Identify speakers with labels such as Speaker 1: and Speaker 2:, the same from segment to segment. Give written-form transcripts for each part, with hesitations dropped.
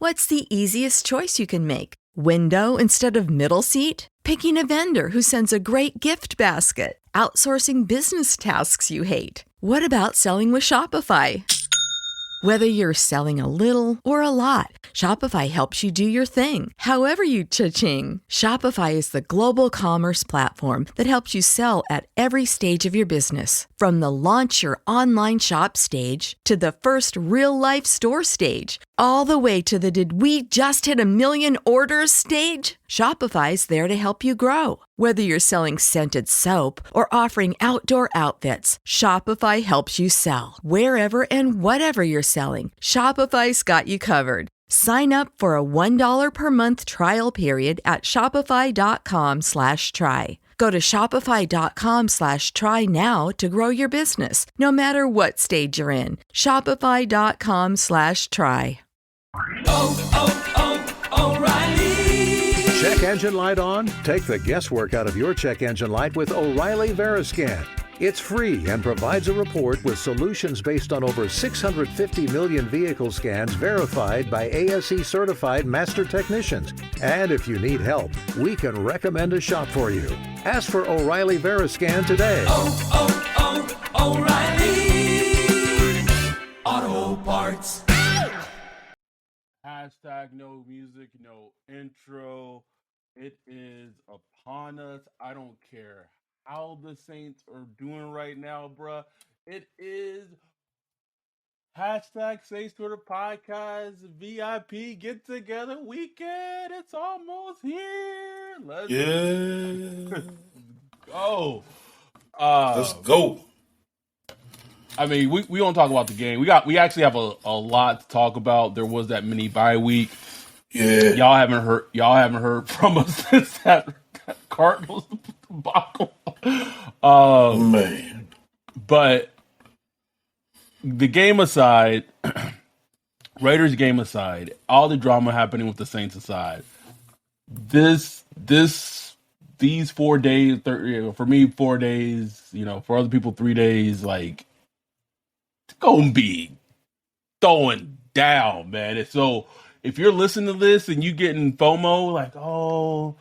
Speaker 1: What's the easiest choice you can make? Window instead of middle seat? Picking a vendor who sends a great gift basket? Outsourcing business tasks you hate? What about selling with Shopify? Whether you're selling a little or a lot, Shopify helps you do your thing, however you cha-ching. Shopify is the global commerce platform that helps you sell at every stage of your business. From the launch your online shop stage to the first real-life store stage, all the way to the did we just hit a million orders stage. Shopify's there to help you grow. Whether you're selling scented soap or offering outdoor outfits, Shopify helps you sell. Wherever and whatever you're selling, Shopify's got you covered. Sign up for a $1 per month trial period at shopify.com/try. Go to shopify.com/try now to grow your business, no matter what stage you're in. Shopify.com/try.
Speaker 2: O'Reilly. Check engine light on? Take the guesswork out of your check engine light with O'Reilly Veriscan. It's free and provides a report with solutions based on over 650 million vehicle scans verified by ASE certified master technicians. And if you need help, we can recommend a shop for you. Ask for O'Reilly Veriscan today.
Speaker 3: O'Reilly Auto Parts.
Speaker 4: Hashtag no music, no intro. It is upon us. I don't care how the Saints are doing right now, bruh. It is hashtag Saints Twitter Podcast VIP get together weekend. It's almost here. Let's go.
Speaker 3: Let's go.
Speaker 4: I mean, we don't talk about the game. We actually have a lot to talk about. There was that mini bye week.
Speaker 3: Yeah.
Speaker 4: Y'all haven't heard from us since that Cardinals debacle.
Speaker 3: Man.
Speaker 4: But the game aside, Raiders game aside, all the drama happening with the Saints aside, these 4 days, for me 4 days, for other people 3 days, like, it's gonna be throwing down, man. And so if you're listening to this and you getting FOMO, like, oh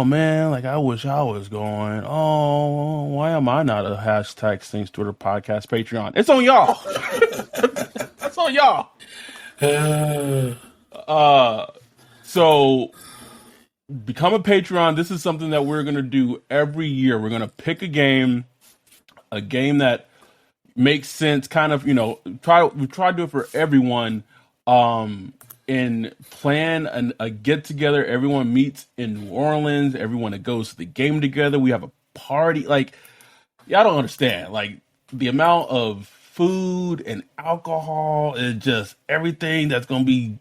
Speaker 4: man, like, I wish I was going. Oh, why am I not a hashtag Saints Twitter Podcast Patreon? It's on y'all. That's on y'all. So become a Patreon. This is something that we're gonna do every year. We're gonna pick a game that makes sense. Kind of, we try to do it for everyone. And plan a get together. Everyone meets in New Orleans. Everyone that goes to the game together. We have a party. Like, y'all don't understand. Like, the amount of food and alcohol and just everything that's gonna be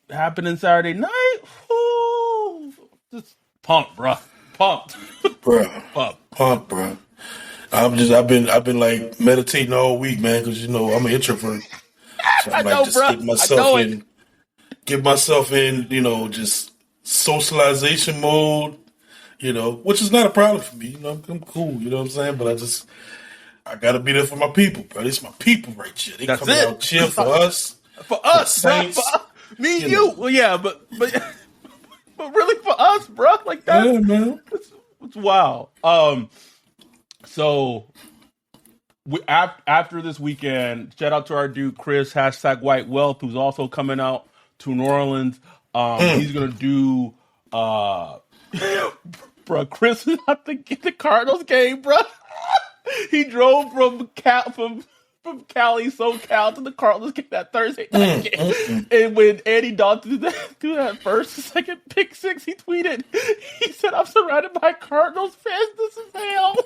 Speaker 4: happening Saturday night. Ooh, just pumped, bro. Pumped,
Speaker 3: bro. I've been like meditating all week, man, because I'm an introvert. So I know, bro. Get myself in, just socialization mode, which is not a problem for me. I'm cool, you know what I'm saying? But I gotta be there for my people, bro. It's my people right here. They coming out cheer for us.
Speaker 4: For us, Saints, bro. Me and you. Well, yeah, but really for us, bro. Like that.
Speaker 3: Yeah, man.
Speaker 4: It's wild. So after this weekend, shout out to our dude Chris, hashtag White Wealth, who's also coming out to New Orleans. He's gonna do bro, Chris is at the Cardinals game, bro. He drove from Cali, SoCal to the Cardinals game that Thursday night game. And when Andy Dalton do that first, second pick six, he tweeted, he said, "I'm surrounded by Cardinals fans. This is hell."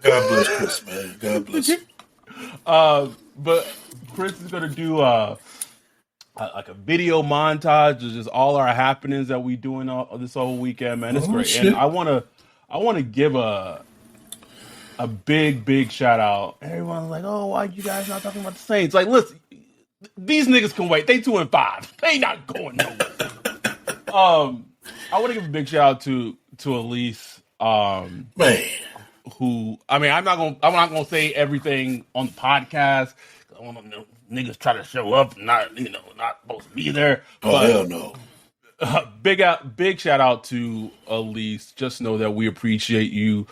Speaker 3: God bless Chris, man. God bless him.
Speaker 4: But Chris is gonna do like a video montage of just all our happenings that we doing all this whole weekend, man. It's great.
Speaker 3: Shit.
Speaker 4: And I wanna give a big shout out. Everyone's like, "Oh, why you guys not talking about the Saints?" Like, listen, these niggas can wait. They 2-5. They not going nowhere. I want to give a big shout out to Elise.
Speaker 3: Man.
Speaker 4: Who, I mean, I'm not gonna say everything on the podcast. I don't know, niggas try to show up and not supposed to be there.
Speaker 3: Oh,
Speaker 4: but,
Speaker 3: hell no.
Speaker 4: Big shout out to Elise. Just know that we appreciate you,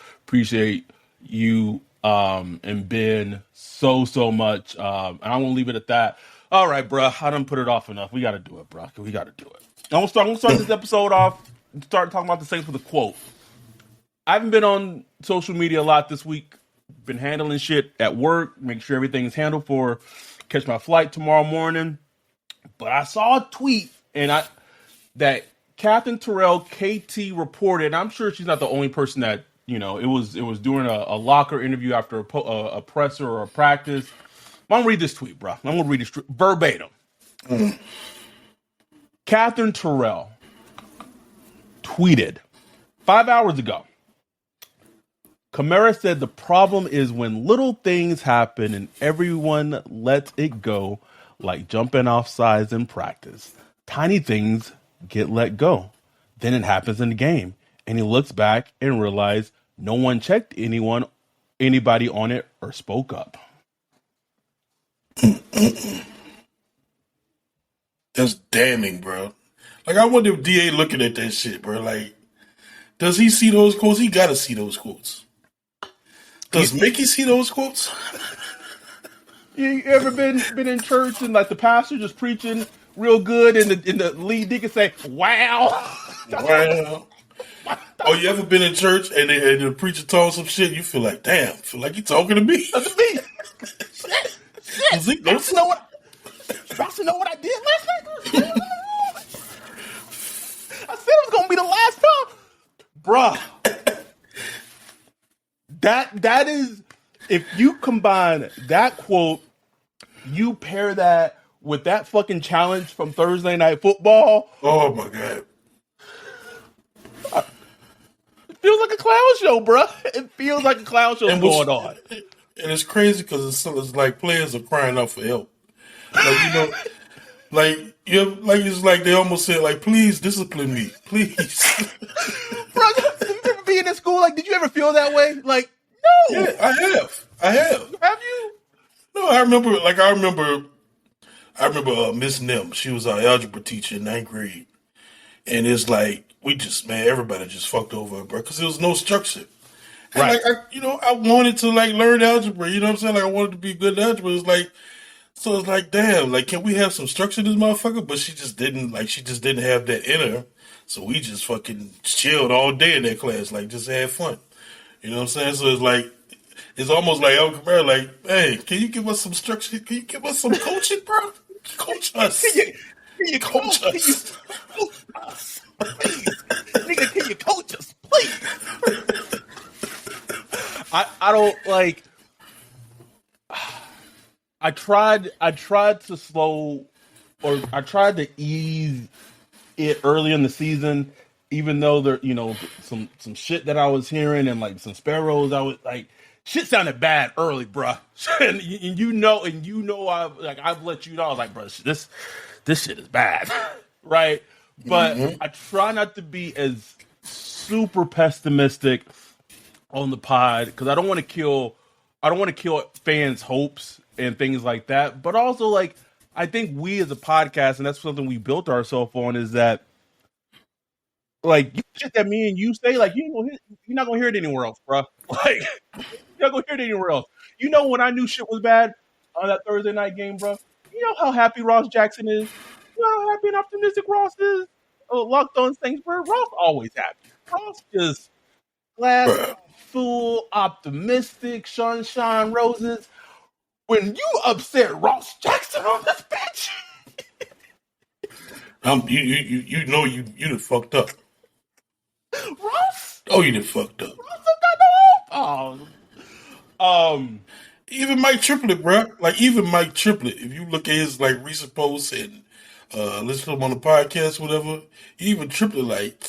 Speaker 4: and Ben so much. And I won't leave it at that. All right, bro. I done put it off enough. We got to do it, bro. We got to do it. I'm gonna start this episode off. Start talking about the Saints with a quote. I haven't been on social media a lot this week. Been handling shit at work, make sure everything's handled for catch my flight tomorrow morning. But I saw a tweet that Catherine Terrell KT reported. And I'm sure she's not the only person that it was during a locker interview after a presser or a practice. I'm gonna read this tweet, bro. I'm gonna read it verbatim. Catherine Terrell tweeted 5 hours ago. Kamara said the problem is when little things happen and everyone lets it go, like jumping off sides in practice. Tiny things get let go. Then it happens in the game. And he looks back and realizes no one checked anybody on it or spoke up.
Speaker 3: That's damning, bro. Like, I wonder if DA looking at that shit, bro. Like, does he see those quotes? He got to see those quotes. Does Mickey see those quotes?
Speaker 4: You ever been in church and like the pastor just preaching real good and the lead deacon say, "Wow,
Speaker 3: wow." Oh, you ever been in church and the preacher told some shit? You feel like, damn, feel like he talking to me.
Speaker 4: That's me. Shit. Pastor know what I did last night? I said it was gonna be the last time, bruh. That is, if you combine that quote, you pair that with that fucking challenge from Thursday Night Football.
Speaker 3: Oh my God.
Speaker 4: It feels like a clown show, bro. It feels like a clown show going on.
Speaker 3: And it's crazy because it's like players are crying out for help. Like, it's like they almost said, like, please discipline me, please.
Speaker 4: Bro, have you ever been in school? Like, did you ever feel that way? Like, no.
Speaker 3: Yeah, I have.
Speaker 4: Have you?
Speaker 3: No, I remember Miss Nim. She was our algebra teacher in 9th grade. And it's like, everybody just fucked over her, bro, because there was no structure. And
Speaker 4: right.
Speaker 3: I wanted to, like, learn algebra. You know what I'm saying? Like, I wanted to be good at algebra. So it's like, damn, like, can we have some structure in this motherfucker? But she just didn't have that in her. So we just fucking chilled all day in that class, like, just had fun. You know what I'm saying? So it's almost like El Camaro, like, hey, can you give us some structure? Can you give us some coaching, bro? Coach us.
Speaker 4: Can you coach us? Nigga, can you coach us, please? I don't like. I tried to slow, or I tried to ease it early in the season, even though there, some shit that I was hearing and like some sparrows, I was like, shit sounded bad early, bruh. and I've let you know, I was like, bro, this shit is bad, right? But I try not to be as super pessimistic on the pod because I don't want to kill fans' hopes and things like that. But also, like, I think we as a podcast, and that's something we built ourselves on, is that, like, shit that me and you say, like, you're not gonna hear it anywhere else, bro. Like, you're not gonna hear it anywhere else. When I knew shit was bad on that Thursday night game, bro. You know how happy Ross Jackson is. You know how happy and optimistic Ross is. Locked on Saints, bro. Ross always happy. Ross just glass full, optimistic, sunshine roses. When you upset Ross Jackson on this bitch,
Speaker 3: you done fucked up.
Speaker 4: Ross?
Speaker 3: Oh, you done fucked up.
Speaker 4: Ross don't got no hope.
Speaker 3: Even Mike Triplett, bro. Like, even Mike Triplett, if you look at his, like, recent posts and listen to him on the podcast, whatever, even Triplett, like,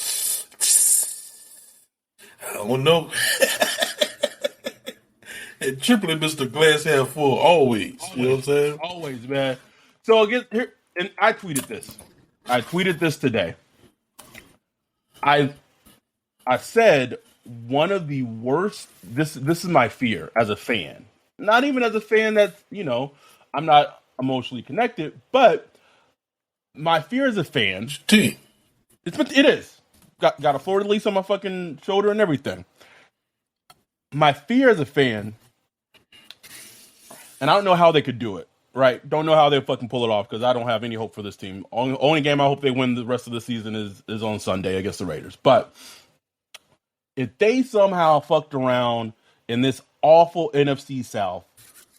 Speaker 3: I don't know. And Triplett, Mr. Glass half full, always. You know what I'm saying?
Speaker 4: Always, man. So again, here, and I tweeted this. I tweeted this today. I said one of the worst. This is my fear as a fan. Not even as a fan that's I'm not emotionally connected, but my fear as a fan,
Speaker 3: team.
Speaker 4: It is. Got a Florida lease on my fucking shoulder and everything. My fear as a fan, and I don't know how they could do it, right? Don't know how they fucking pull it off because I don't have any hope for this team. Only game I hope they win the rest of the season is on Sunday against the Raiders. But if they somehow fucked around in this awful NFC South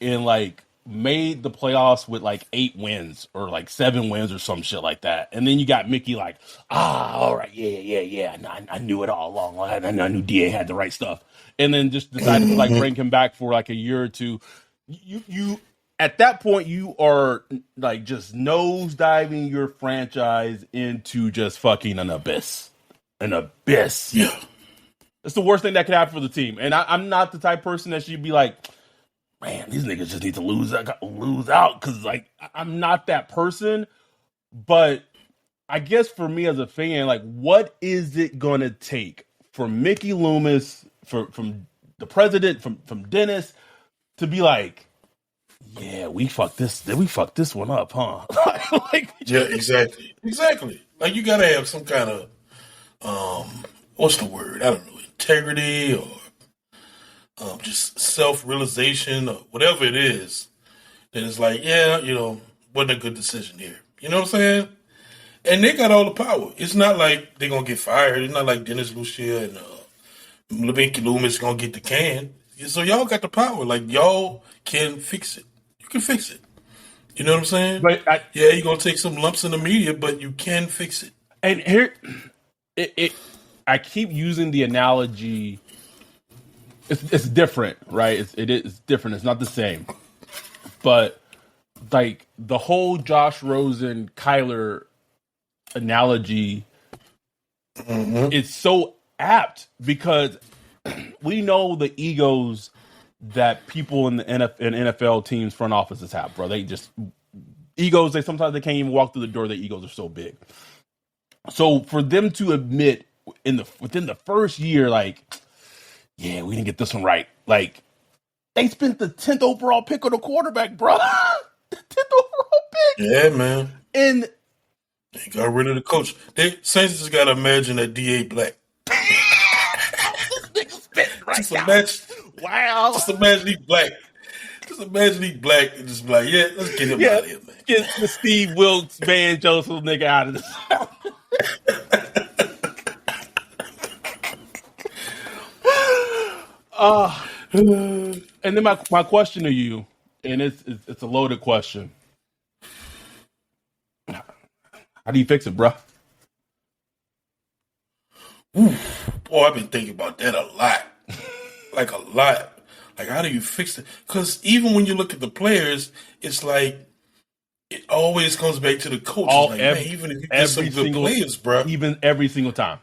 Speaker 4: and like made the playoffs with like 8 wins or like 7 wins or some shit like that, and then you got Mickey like, all right, yeah, I knew it all along. I knew DA had the right stuff, and then just decided to like bring him back for like a year or two. You at that point you are like just nosediving your franchise into just fucking an abyss.
Speaker 3: Yeah.
Speaker 4: It's the worst thing that could happen for the team. And I'm not the type of person that should be like, man, these niggas just need to lose out. Because, like, I'm not that person. But I guess for me as a fan, like, what is it going to take for Mickey Loomis, from the president, from Dennis, to be like, yeah, we fucked this one up, huh?
Speaker 3: Yeah, exactly. Like, you got to have some kind of, what's the word? I don't know, integrity or just self-realization or whatever it is. Then it's like, yeah, wasn't a good decision here. You know what I'm saying? And they got all the power. It's not like they're going to get fired. It's not like Dennis Lucia and Mickey Loomis going to get the can. So y'all got the power. Like, y'all can fix it. You can fix it. You know what I'm saying?
Speaker 4: But
Speaker 3: you're going to take some lumps in the media, but you can fix it.
Speaker 4: And here, I keep using the analogy. It's different, right? It's different. It's not the same. But like the whole Josh Rosen Kyler analogy, it's so apt because we know the egos that people in the NFL teams front offices have, bro. They just egos. Sometimes they can't even walk through the door. Their egos are so big. So for them to admit within the first year, like, yeah, we didn't get this one right. Like, they spent the 10th overall pick on the quarterback, bro. The 10th overall pick.
Speaker 3: Yeah, man.
Speaker 4: And
Speaker 3: they got rid of the coach. Saints just got to imagine that D.A. Black.
Speaker 4: This nigga spitting right
Speaker 3: just
Speaker 4: now. Wow.
Speaker 3: Just imagine he black. Just imagine he black and just be like, yeah, let's get him out of here, man.
Speaker 4: Get the Steve Wilkes, Van Joseph nigga out of this. And then my question to you, and it's a loaded question. How do you fix it, bro?
Speaker 3: Boy, I've been thinking about that a lot. Like a lot. Like, how do you fix it? Because even when you look at the players, it's like it always comes back to the coach. Even if you get some good players, bro.
Speaker 4: Even every single time.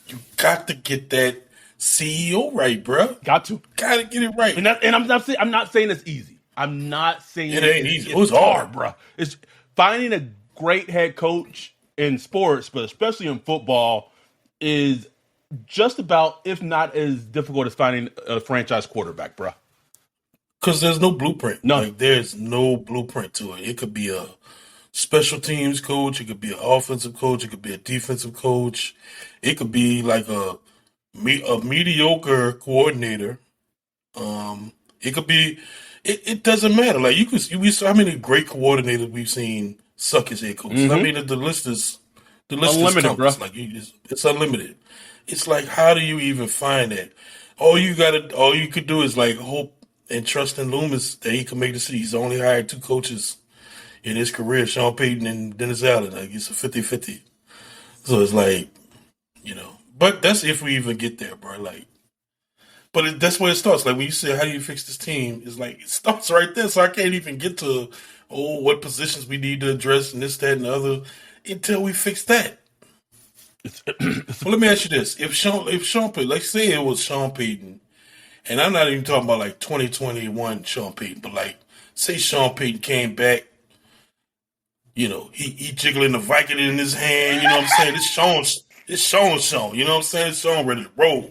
Speaker 3: You got to get that CEO right, bro.
Speaker 4: Got to
Speaker 3: get it right.
Speaker 4: And I'm not saying it's easy. I'm not saying
Speaker 3: it ain't easy.
Speaker 4: It's hard, bro. It's finding a great head coach in sports, but especially in football, is just about, if not as difficult as finding a franchise quarterback, bro.
Speaker 3: Because there's no blueprint.
Speaker 4: No,
Speaker 3: like, there's no blueprint to it. It could be a special teams coach. It could be an offensive coach. It could be a defensive coach. It could be like a mediocre coordinator. It could be. It doesn't matter. Like, we saw how many great coordinators we've seen suck as head coaches. I mean, the list is
Speaker 4: unlimited, bro.
Speaker 3: Like, it's unlimited. It's like, how do you even find that? All you could do is like hope and trust in Loomis that he can make the decision. He's only hired 2 coaches in his career, Sean Payton and Dennis Allen. Like, it's a 50-50. So it's like, but that's if we even get there, bro. Like, but that's where it starts. Like, when you say, how do you fix this team? It's like, it starts right there. So I can't even get to, what positions we need to address and this, that, and the other until we fix that. Well, let me ask you this: if Sean Payton, let's say it was Sean Payton, and I'm not even talking about like 2021 Sean Payton, but like, say Sean Payton came back, he jiggling the Viking in his hand, you know what I'm saying? It's Sean, you know what I'm saying? It's Sean ready to roll.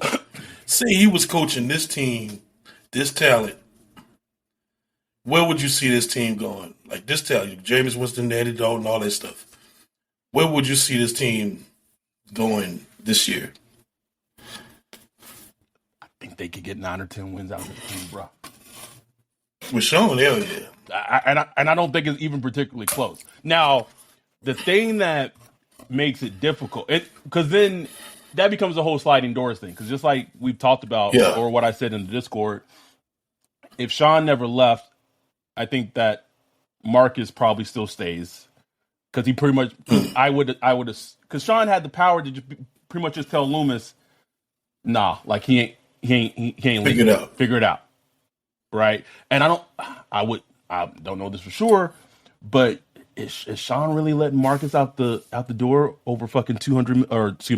Speaker 3: Say he was coaching this team, this talent, where would you see this team going? Like, just tell you, Jameis Winston, Andy Dalton, all that stuff. Where would you see this team going this year?
Speaker 4: I think they could get 9 or 10 wins out of this team, bro.
Speaker 3: With Sean, hell yeah.
Speaker 4: And I don't think it's even particularly close. Now, the thing that makes it difficult, because then that becomes a whole sliding doors thing. Because just like we've talked about, or what I said in the Discord, if Sean never left, I think that Marcus probably still stays. Because he pretty much, because Sean had the power to just pretty much just tell Loomis, nah, like he ain't figure it out, right? And I don't know this for sure, but is Sean really letting Marcus out the door over fucking over $2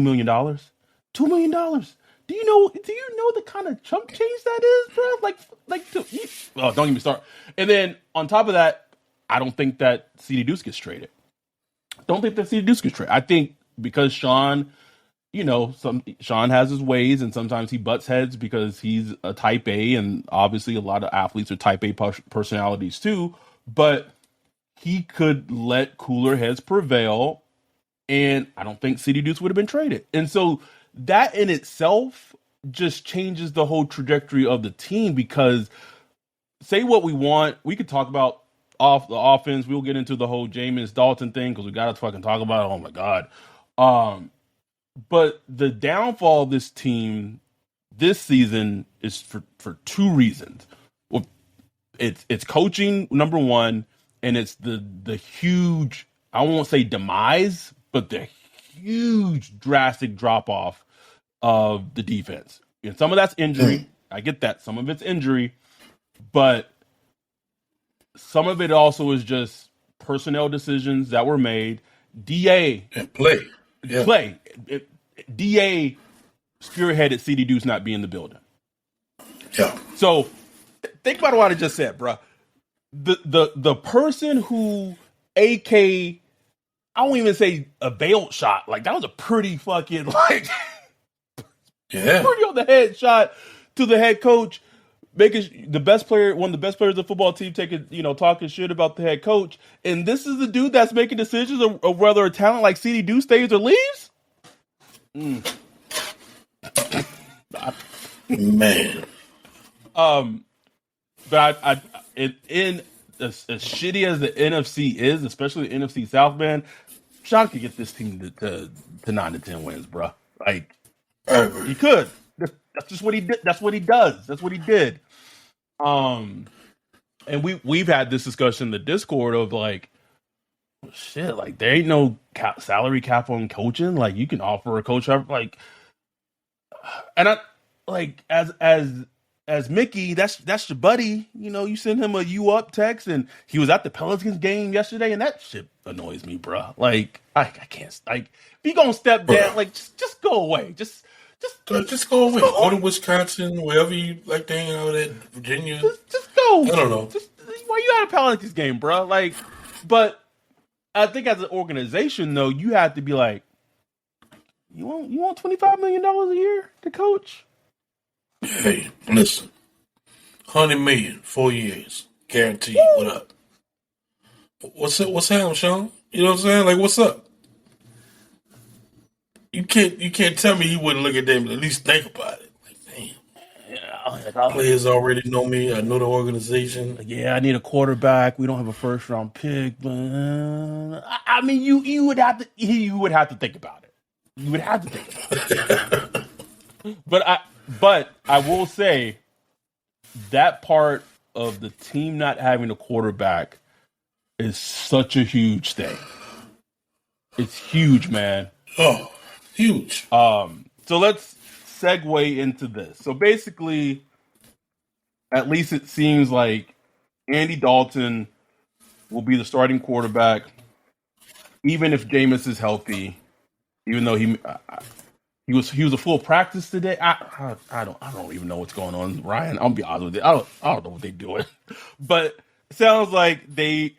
Speaker 4: million? $2 million. Do you know the kind of chump change that is, bro? Don't even start. And then on top of that, I don't think that CD Deuce gets traded. I think because Sean, Sean has his ways, and sometimes he butts heads because he's a type A, and obviously a lot of athletes are type A personalities too. But he could let cooler heads prevail, and I don't think CD Deuce would have been traded. And so that in itself just changes the whole trajectory of the team, because say what we want, we could talk about off the offense. We'll get into the whole Jameis Dalton thing because we got to fucking talk about it. Oh my God. But the downfall of this team this season is for two reasons. Well, it's coaching, number one, and it's the huge, I won't say demise, but the huge drastic drop off of the defense. And some of that's injury. I get that. Some of it's injury, but some of it also is just personnel decisions that were made. DA
Speaker 3: and play.
Speaker 4: DA spearheaded CD Deuce not being in the building.
Speaker 3: Yeah.
Speaker 4: So think about what I just said, bro. The person who AK, I won't even say a veiled shot. Like that was a pretty fucking pretty on the head shot to the head coach, making the best player, one of the best players of the football team, talking shit about the head coach. And this is the dude that's making decisions of whether a talent like CD Deuce stays or leaves.
Speaker 3: Man.
Speaker 4: But in as shitty as the NFC is, especially the NFC South, man, Sean could get this team to 9 to 10 wins, bro. Like he could. That's just what he did. That's what he does. That's what he did. And we've had this discussion in the Discord of like, shit, like there ain't no salary cap on coaching. Like you can offer a coach like, and I like as Mickey, that's your buddy. You send him a "you up" text, and he was at the Pelicans game yesterday, and that shit annoys me, bro. Like I can't. Like if you gonna step down, like just go away. Just
Speaker 3: go away. Go to Wisconsin, wherever you like to hang out at, Virginia.
Speaker 4: Just go.
Speaker 3: I don't know.
Speaker 4: Why you at a Pelicans game, bro? Like, but I think as an organization, though, you have to be like, you want $25 million a year to coach?
Speaker 3: Hey, listen, $100 million, 4 years, guaranteed. What up? What's up? What's happening, Sean? You know what I'm saying? Like, what's up? You can't tell me he wouldn't look at them and at least think about it. Like, damn. Players already know me. I know the organization.
Speaker 4: Yeah, I need a quarterback. We don't have a first round pick, but I mean, you would have to think about it. You would have to think about it. But I will say that part of the team not having a quarterback is such a huge thing. It's huge, man.
Speaker 3: Oh, huge.
Speaker 4: So let's segue into this. So basically, at least it seems like Andy Dalton will be the starting quarterback, even if Jameis is healthy. Even though he was a full practice today. I don't even know what's going on, Ryan. I'll be honest with you. I don't know what they're doing, but it sounds like they're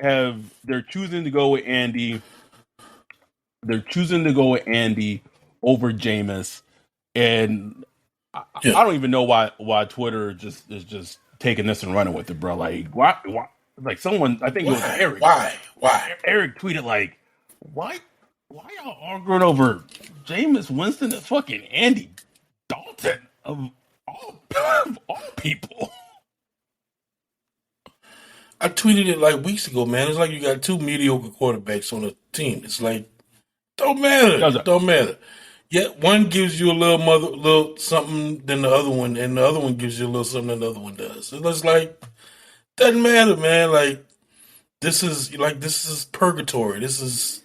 Speaker 4: choosing to go with Andy. They're choosing to go with Andy over Jameis, and I don't even know why Twitter is just taking this and running with it, bro. Like, why? Like, someone, I think it was Eric.
Speaker 3: Why?
Speaker 4: Eric tweeted, like, why y'all arguing over Jameis Winston and fucking Andy Dalton of all people?
Speaker 3: I tweeted it like weeks ago, man. It's like you got two mediocre quarterbacks on a team. It's like, don't matter. Yet one gives you a little something than the other one, and the other one gives you a little something than the other one does. It's like, doesn't matter, man. Like, this is purgatory. This is,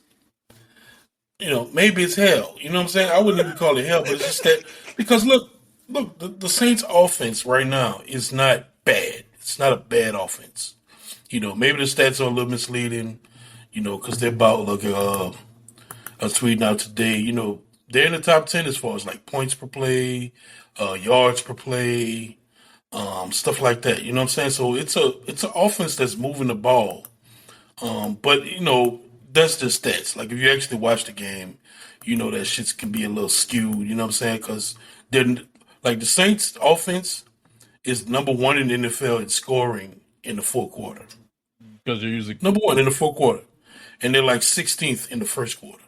Speaker 3: maybe it's hell. You know what I'm saying? I wouldn't even call it hell, but it's just that, because look, the Saints offense right now is not bad. It's not a bad offense. Maybe the stats are a little misleading, because they're about, like, I was tweeting out today, they're in the top 10 as far as, like, points per play, yards per play, stuff like that. You know what I'm saying? So it's an offense that's moving the ball. But, that's just stats. Like, if you actually watch the game, that shit can be a little skewed, you know what I'm saying? Because like, the Saints offense is number one in the NFL in scoring in the fourth quarter.
Speaker 4: Because they're usually
Speaker 3: number one in the fourth quarter. And they're like 16th in the first quarter.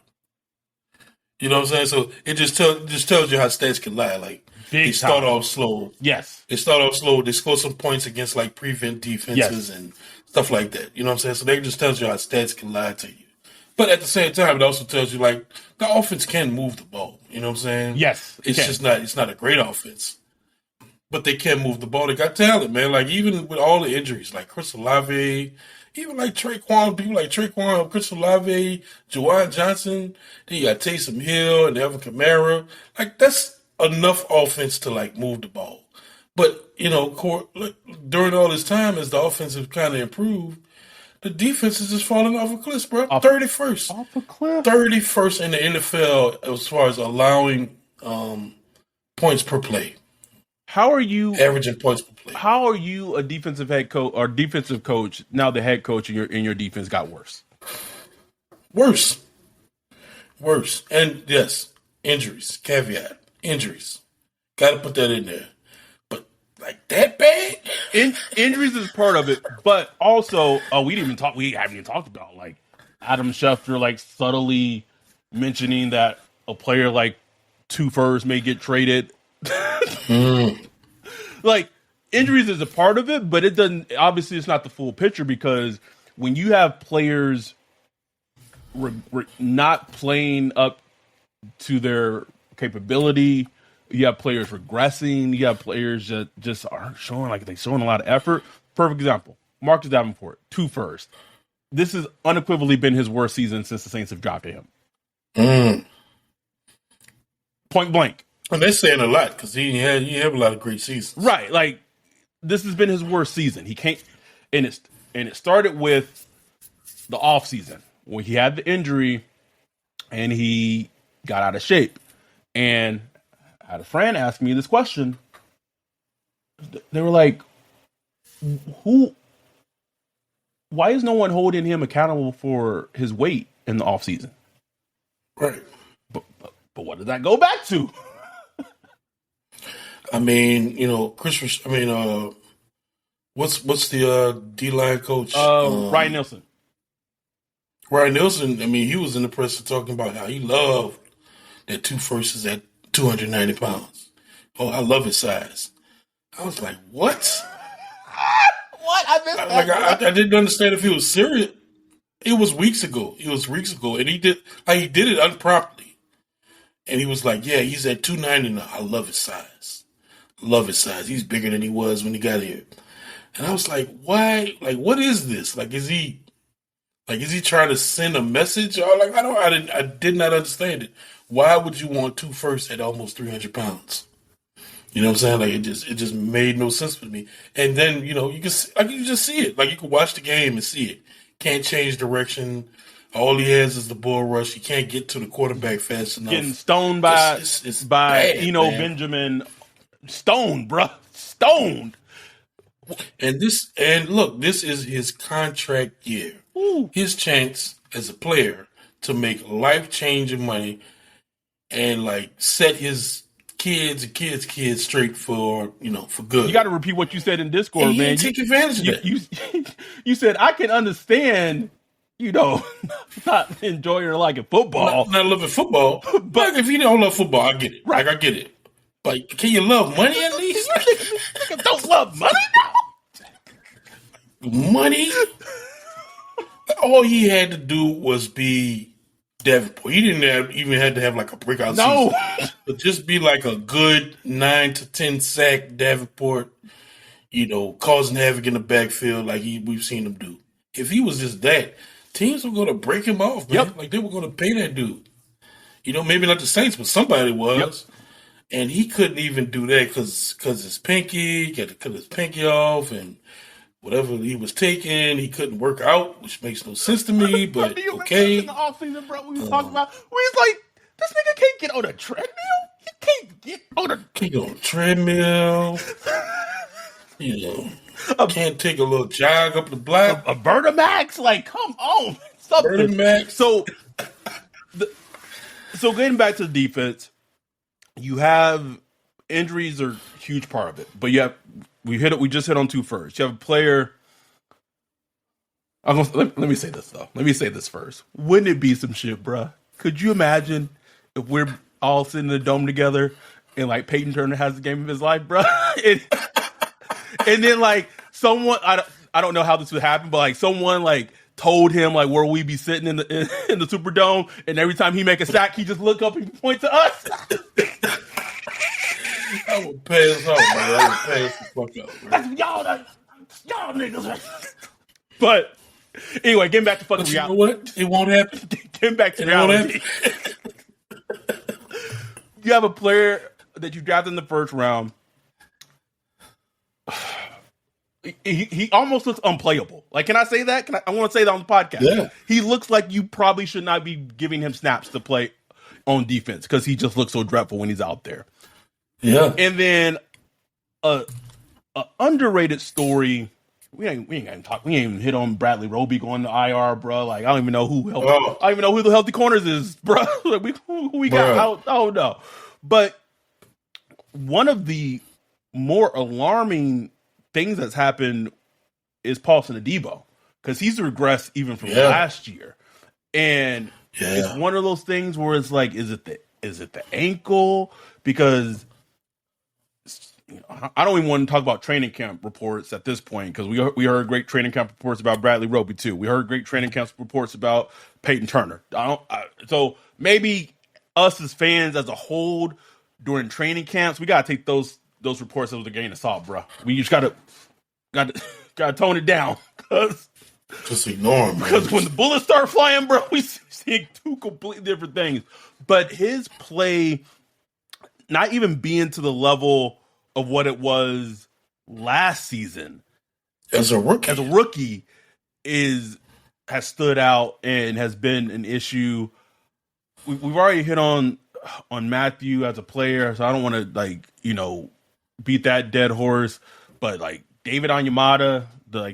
Speaker 3: You know what I'm saying? So it just tells you how stats can lie. Like, they start off slow.
Speaker 4: Yes.
Speaker 3: They start off slow. They score some points against, like, prevent defenses and stuff like that. You know what I'm saying? So they just tells you how stats can lie to you. But at the same time, it also tells you, like, the offense can move the ball. You know what I'm saying?
Speaker 4: Yes.
Speaker 3: It's not a great offense. But they can move the ball. They got talent, man. Like, even with all the injuries, like Chris Olave, even like Traquan, people like Traquan, Chris Olave, Juwan Johnson, then you got Taysom Hill and Evan Kamara. Like, that's enough offense to, like, move the ball. But, during all this time, as the offense has kind of improved, the defense is just falling off a cliff, bro. 31st.
Speaker 4: Off a cliff.
Speaker 3: 31st in the NFL as far as allowing points per play.
Speaker 4: How are you
Speaker 3: averaging points per play?
Speaker 4: How are you a defensive head coach or defensive coach? Now the head coach in your defense got worse.
Speaker 3: Worse. And yes, injuries. Caveat. Injuries. Got to put that in there. But, like, that bad?
Speaker 4: Injuries is part of it, but also we haven't even talked about, like, Adam Schefter, like, subtly mentioning that a player like 2 firsts may get traded. Like, injuries is a part of it, but it doesn't. Obviously, it's not the full picture, because when you have players not playing up to their capability, you have players regressing, you have players that just aren't showing like they're showing a lot of effort. Perfect example: Marcus Davenport, 2 firsts. This has unequivocally been his worst season since the Saints have drafted him. Point blank.
Speaker 3: And they're saying a lot, because he have a lot of great seasons.
Speaker 4: Right. Like, this has been his worst season. He can't, and it started with the off season when he had the injury and he got out of shape. And I had a friend ask me this question. They were like, why is no one holding him accountable for his weight in the off season?
Speaker 3: Right.
Speaker 4: But what does that go back to?
Speaker 3: I mean, what's the D-line coach?
Speaker 4: Ryan Nielsen.
Speaker 3: Ryan Nielsen, I mean, he was in the press talking about how he loved that 2 firsts is at 290 pounds. Oh, I love his size. I was like, what?
Speaker 4: What? I missed that.
Speaker 3: I didn't understand if he was serious. It was weeks ago. And he did it improperly. And he was like, yeah, he's at 290 now. I love his size. He's bigger than he was when he got here. And I was like, why? Like, what is this? Like, is he trying to send a message? Or like, I did not understand it. Why would you want 2 firsts at almost 300 pounds? You know what I'm saying? Like, it just made no sense with me. And then, you can you just see it. Like, you can watch the game and see it. Can't change direction. All he has is the bull rush. He can't get to the quarterback fast enough.
Speaker 4: Getting stoned by
Speaker 3: bad,
Speaker 4: Eno Benjamin. Stoned, bruh. Stoned.
Speaker 3: And look, this is his contract year.
Speaker 4: Ooh.
Speaker 3: His chance as a player to make life-changing money and, like, set his kids and kids straight for good.
Speaker 4: You got to repeat what you said in Discord,
Speaker 3: and
Speaker 4: man.
Speaker 3: Take advantage of that.
Speaker 4: You said I can understand, not enjoying or liking football,
Speaker 3: not loving football. But if you don't love football, I get it.
Speaker 4: Right.
Speaker 3: Like I get it. But can you love money at least?
Speaker 4: Niggas don't love money now.
Speaker 3: Money. All he had to do was be Davenport. He didn't even have to have like a breakout season. But just be like a good 9 to 10 sack Davenport, causing havoc in the backfield like we've seen him do. If he was just that, teams were going to break him off, man. Yep. Like they were going to pay that dude. Maybe not the Saints, but somebody was. Yep. And he couldn't even do that because his pinky, he had to cut his pinky off, and whatever he was taking, he couldn't work out, which makes no sense to me, but
Speaker 4: do you
Speaker 3: okay.
Speaker 4: In the offseason, bro, we was talking about, we was like, this nigga can't get on a treadmill? He can't get on a
Speaker 3: treadmill. Can't take a little jog up the block.
Speaker 4: A Vertimax? Like, come on. Something.
Speaker 3: Vertimax.
Speaker 4: So getting back to the defense, you have injuries are a huge part of it, but we just hit on two first. You have a player. Let me say this though. Let me say this first. Wouldn't it be some shit, bruh? Could you imagine if we're all sitting in the dome together and like Peyton Turner has the game of his life, bruh? and then like someone, I don't know how this would happen, but like someone like told him like where we be sitting in the Superdome, and every time he make a sack, he just look up and point to us.
Speaker 3: I would pay us off, man. I would pay us the fuck up.
Speaker 4: Y'all niggas. But anyway, getting back to fucking reality.
Speaker 3: You know what? It won't happen.
Speaker 4: Getting back to reality. You have a player that you drafted in the first round. He almost looks unplayable. Like, can I say that? I want to say that on the podcast.
Speaker 3: Yeah.
Speaker 4: He looks like you probably should not be giving him snaps to play on defense because he just looks so dreadful when he's out there.
Speaker 3: Yeah.
Speaker 4: And then a underrated story. We ain't even hit on Bradley Roby going to IR, bro. Like, I don't even know who the healthy corners is, bro. Like, who we got? Oh no. But one of the more alarming things that's happened is Paulson Adebo, because he's regressed even from last year. And it's one of those things where it's like, is it the ankle? Because I don't even want to talk about training camp reports at this point, because we heard great training camp reports about Bradley Roby too. We heard great training camp reports about Peyton Turner. So maybe us as fans as a whole during training camps, we gotta take those reports as a grain of salt, bro. We just gotta tone it down, because
Speaker 3: just ignore them.
Speaker 4: Because when the bullets start flying, bro, we see two completely different things. But his play, not even being to the level of what it was last season
Speaker 3: as a rookie
Speaker 4: has stood out and has been an issue. We've already hit on Matthew as a player, so I don't want to beat that dead horse. But like David Onyemata,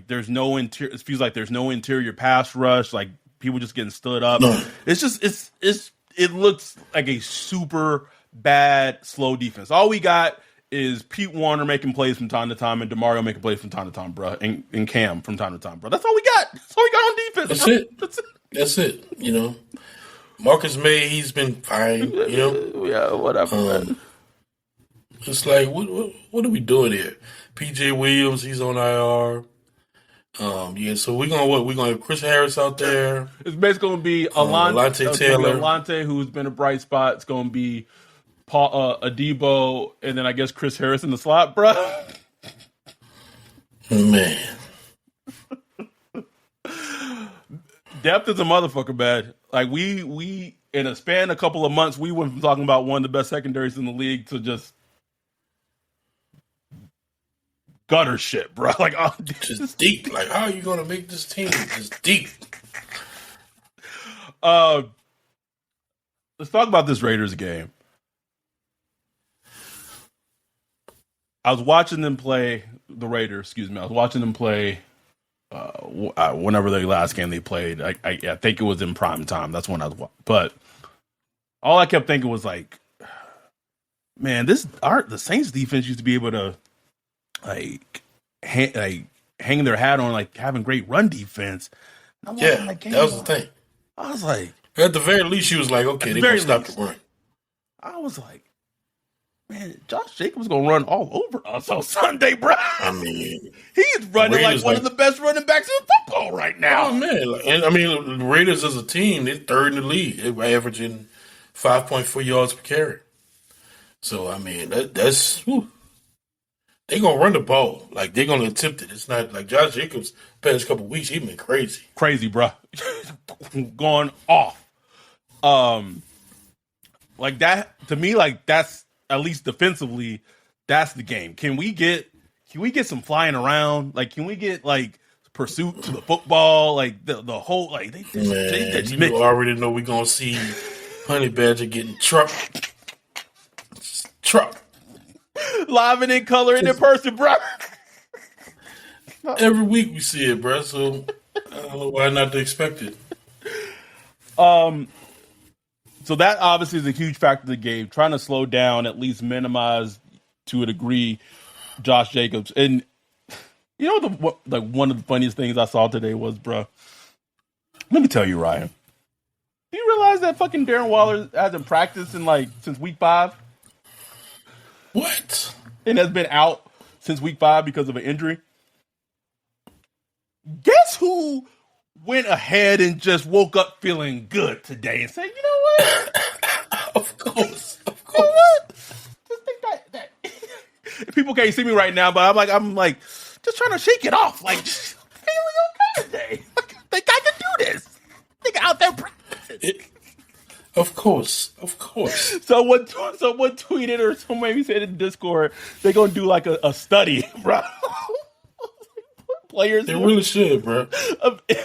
Speaker 4: there's no interior. It feels like there's no interior pass rush. Like people just getting stood up. No. It looks like a super bad slow defense. All we got is Pete Warner making plays from time to time and DeMario making plays from time to time, bro, and Cam from time to time, bro. That's all we got. That's all we got on defense.
Speaker 3: That's it. Marcus May, he's been fine.
Speaker 4: Yeah, whatever.
Speaker 3: It's like, what are we doing here? PJ Williams, he's on IR. So we're gonna have Chris Harris out there.
Speaker 4: It's basically gonna be
Speaker 3: Alontae Taylor.
Speaker 4: Alontae, who's been a bright spot. It's gonna be Paul Adebo, and then I guess Chris Harris in the slot, bro.
Speaker 3: Man.
Speaker 4: Depth is a motherfucker, bad. Like we in a span a couple of months, we went from talking about one of the best secondaries in the league to just gutter shit, bro. Like,
Speaker 3: just deep. Like, how are you gonna make this team just deep?
Speaker 4: Let's talk about this Raiders game. I was watching them play the Raiders. Excuse me. I was watching them play whenever the last game they played. I think it was in prime time. That's when I was watching. But all I kept thinking was like, man, the Saints defense used to be able to like hang their hat on like having great run defense. And
Speaker 3: Yeah, that was the thing.
Speaker 4: I was like,
Speaker 3: at the very least, she was like, okay, they're gonna stop the run.
Speaker 4: I was like, man, Josh Jacobs gonna run all over us on Sunday, bro.
Speaker 3: I mean,
Speaker 4: he's running like one of the best running backs in football right now.
Speaker 3: Oh man, and I mean, the Raiders as a team, they're third in the league. They're averaging 5.4 yards per carry. So I mean, that's whew. They're gonna run the ball. Like they're gonna attempt it. It's not like Josh Jacobs past couple weeks. He's been crazy,
Speaker 4: bro, going off. Like that to me, like that's at least defensively, that's the game. Can we get some flying around? Like, can we get like pursuit to the football? Like the whole like they
Speaker 3: you already know we're gonna see Honey Badger getting trucked.
Speaker 4: Live and in color and in person, bro.
Speaker 3: Every week we see it, bro. So I don't know why not to expect it.
Speaker 4: So that obviously is a huge factor of the game. Trying to slow down, at least minimize to a degree, Josh Jacobs. And you know one of the funniest things I saw today was, bro. Let me tell you, Ryan. Do you realize that fucking Darren Waller hasn't practiced since week 5?
Speaker 3: What?
Speaker 4: And has been out since week 5 because of an injury. Guess who went ahead and just woke up feeling good today and said, you know what?
Speaker 3: Of course.
Speaker 4: You know what? Just think that people can't see me right now, but I'm like just trying to shake it off. Like, just feeling okay today. Like, I think I can do this. I think out there practicing.
Speaker 3: Of course.
Speaker 4: Someone tweeted or someone maybe said in Discord they're gonna do like a study, bro. Players
Speaker 3: they really should, bro.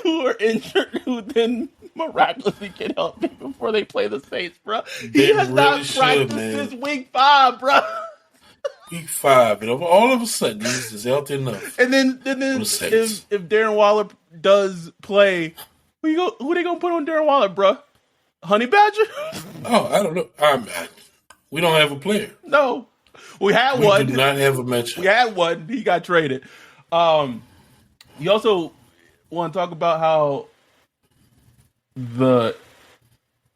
Speaker 4: Who are injured who then miraculously get healthy before they play the Saints, bro.
Speaker 3: He has really not practiced
Speaker 4: since week 5, bro.
Speaker 3: Week 5, and all of a sudden he's just healthy enough.
Speaker 4: And then if Darren Waller does play, who they gonna put on Darren Waller, bro? Honey Badger?
Speaker 3: Oh, I don't know. We don't have a player.
Speaker 4: No. We had one.
Speaker 3: We do not have a match.
Speaker 4: We had one. He got traded. You also want to talk about how the